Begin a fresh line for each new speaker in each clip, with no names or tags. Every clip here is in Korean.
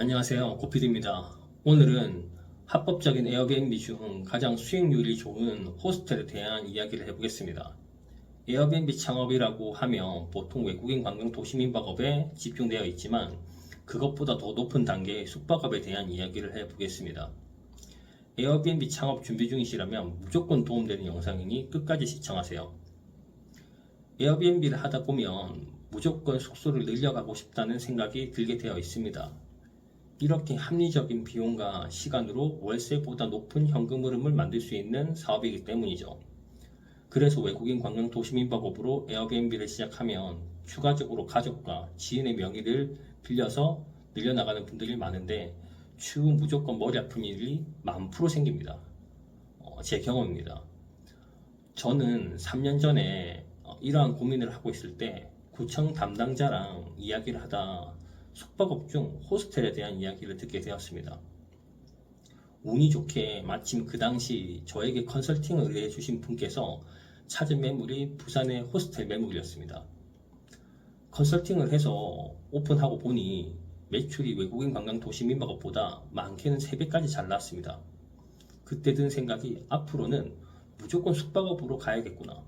안녕하세요. 고피디입니다. 오늘은 합법적인 에어비앤비 중 가장 수익률이 좋은 호스텔에 대한 이야기를 해보겠습니다. 에어비앤비 창업이라고 하면 보통 외국인 관광 도시민박업에 집중되어 있지만 그것보다 더 높은 단계의 숙박업에 대한 이야기를 해보겠습니다. 에어비앤비 창업 준비 중이시라면 무조건 도움되는 영상이니 끝까지 시청하세요. 에어비앤비를 하다 보면 무조건 숙소를 늘려가고 싶다는 생각이 들게 되어 있습니다. 이렇게 합리적인 비용과 시간으로 월세보다 높은 현금 흐름을 만들 수 있는 사업이기 때문이죠. 그래서 외국인 관광 도시민박업으로 에어비앤비를 시작하면 추가적으로 가족과 지인의 명의를 빌려서 늘려나가는 분들이 많은데 추후 무조건 머리 아픈 일이 10,000% 생깁니다. 제 경험입니다. 저는 3년 전에 이러한 고민을 하고 있을 때 구청 담당자랑 이야기를 하다 숙박업 중 호스텔에 대한 이야기를 듣게 되었습니다. 운이 좋게 마침 그 당시 저에게 컨설팅을 의뢰해 주신 분께서 찾은 매물이 부산의 호스텔 매물이었습니다. 컨설팅을 해서 오픈하고 보니 매출이 외국인 관광 도시 민박업보다 많게는 3배까지 잘 나왔습니다. 그때 든 생각이 앞으로는 무조건 숙박업으로 가야겠구나.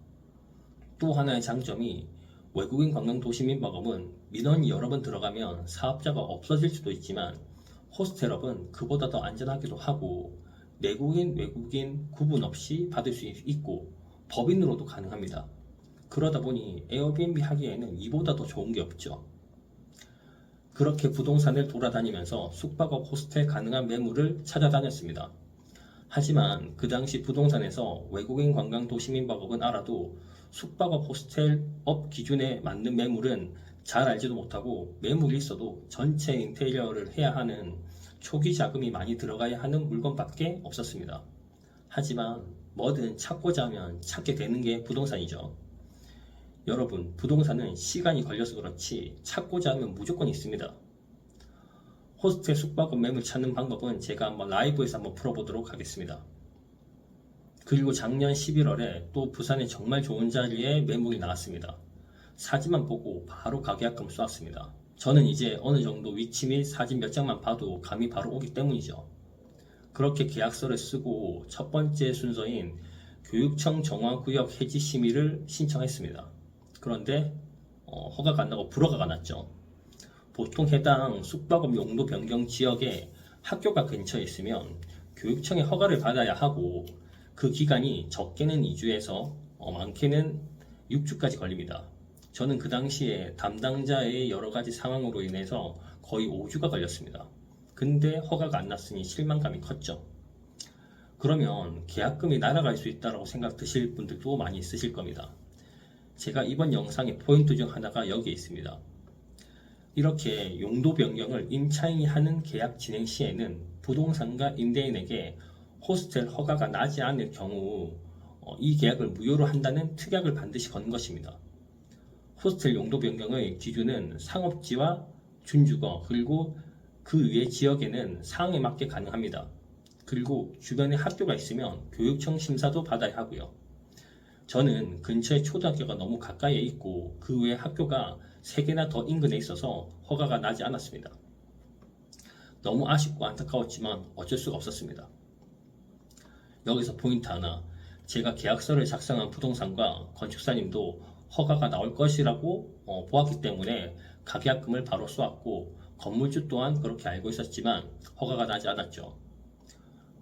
또 하나의 장점이 외국인 관광 도시 민박업은 민원이 여러 번 들어가면 사업자가 없어질 수도 있지만 호스텔업은 그보다 더 안전하기도 하고 내국인, 외국인 구분 없이 받을 수 있고 법인으로도 가능합니다. 그러다 보니 에어비앤비 하기에는 이보다 더 좋은 게 없죠. 그렇게 부동산을 돌아다니면서 숙박업 호스텔 가능한 매물을 찾아다녔습니다. 하지만 그 당시 부동산에서 외국인 관광 도시민박업은 알아도 숙박업 호스텔업 기준에 맞는 매물은 잘 알지도 못하고 매물이 있어도 전체 인테리어를 해야 하는 초기 자금이 많이 들어가야 하는 물건밖에 없었습니다. 하지만 뭐든 찾고자 하면 찾게 되는 게 부동산이죠. 여러분, 부동산은 시간이 걸려서 그렇지 찾고자 하면 무조건 있습니다. 호스텔 숙박업 매물 찾는 방법은 제가 한번 라이브에서 한번 풀어보도록 하겠습니다. 그리고 작년 11월에 또 부산에 정말 좋은 자리에 매물이 나왔습니다. 사진만 보고 바로 가계약금 쏘았습니다. 저는 이제 어느 정도 위치 및 사진 몇 장만 봐도 감이 바로 오기 때문이죠. 그렇게 계약서를 쓰고 첫 번째 순서인 교육청 정화구역 해지 심의를 신청했습니다. 그런데 허가가 안 나고 불허가가 났죠. 보통 해당 숙박업 용도 변경 지역에 학교가 근처에 있으면 교육청의 허가를 받아야 하고 그 기간이 적게는 2주에서 많게는 6주까지 걸립니다. 저는 그 당시에 담당자의 여러 가지 상황으로 인해서 거의 5주가 걸렸습니다. 근데 허가가 안 났으니 실망감이 컸죠. 그러면 계약금이 날아갈 수 있다고 생각 드실 분들도 많이 있으실 겁니다. 제가 이번 영상의 포인트 중 하나가 여기에 있습니다. 이렇게 용도 변경을 임차인이 하는 계약 진행 시에는 부동산과 임대인에게 호스텔 허가가 나지 않을 경우 이 계약을 무효로 한다는 특약을 반드시 거는 것입니다. 호스텔 용도 변경의 기준은 상업지와 준주거 그리고 그 외 지역에는 상황에 맞게 가능합니다. 그리고 주변에 학교가 있으면 교육청 심사도 받아야 하고요. 저는 근처에 초등학교가 너무 가까이에 있고 그 외에 학교가 3개나 더 인근에 있어서 허가가 나지 않았습니다. 너무 아쉽고 안타까웠지만 어쩔 수가 없었습니다. 여기서 포인트 하나, 제가 계약서를 작성한 부동산과 건축사님도 허가가 나올 것이라고 보았기 때문에 가계약금을 바로 쏘았고 건물주 또한 그렇게 알고 있었지만 허가가 나지 않았죠.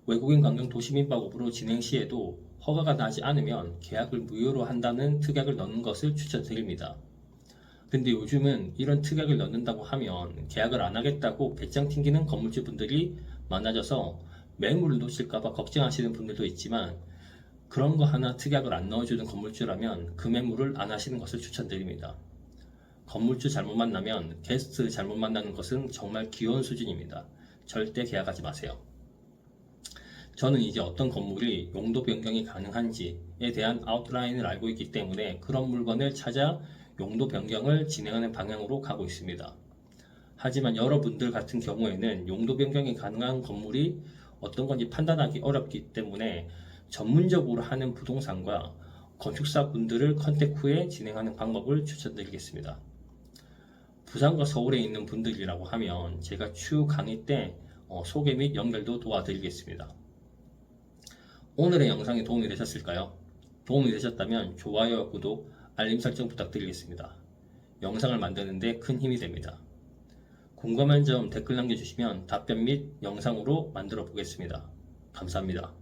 외국인 관광 도시민박업으로 진행 시에도 허가가 나지 않으면 계약을 무효로 한다는 특약을 넣는 것을 추천드립니다. 근데 요즘은 이런 특약을 넣는다고 하면 계약을 안 하겠다고 배짱 튕기는 건물주 분들이 많아져서 매물을 놓칠까봐 걱정하시는 분들도 있지만 그런 거 하나 특약을 안 넣어주는 건물주라면 그 매물을 안 하시는 것을 추천드립니다. 건물주 잘못 만나면 게스트 잘못 만나는 것은 정말 귀여운 수준입니다. 절대 계약하지 마세요. 저는 이제 어떤 건물이 용도 변경이 가능한지에 대한 아웃라인을 알고 있기 때문에 그런 물건을 찾아 용도 변경을 진행하는 방향으로 가고 있습니다. 하지만 여러분들 같은 경우에는 용도 변경이 가능한 건물이 어떤 건지 판단하기 어렵기 때문에 전문적으로 하는 부동산과 건축사 분들을 컨택 후에 진행하는 방법을 추천드리겠습니다. 부산과 서울에 있는 분들이라고 하면 제가 추후 강의 때 소개 및 연결도 도와드리겠습니다. 오늘의 영상이 도움이 되셨을까요? 도움이 되셨다면 좋아요와 구독, 알림 설정 부탁드리겠습니다. 영상을 만드는데 큰 힘이 됩니다. 궁금한 점 댓글 남겨주시면 답변 및 영상으로 만들어 보겠습니다. 감사합니다.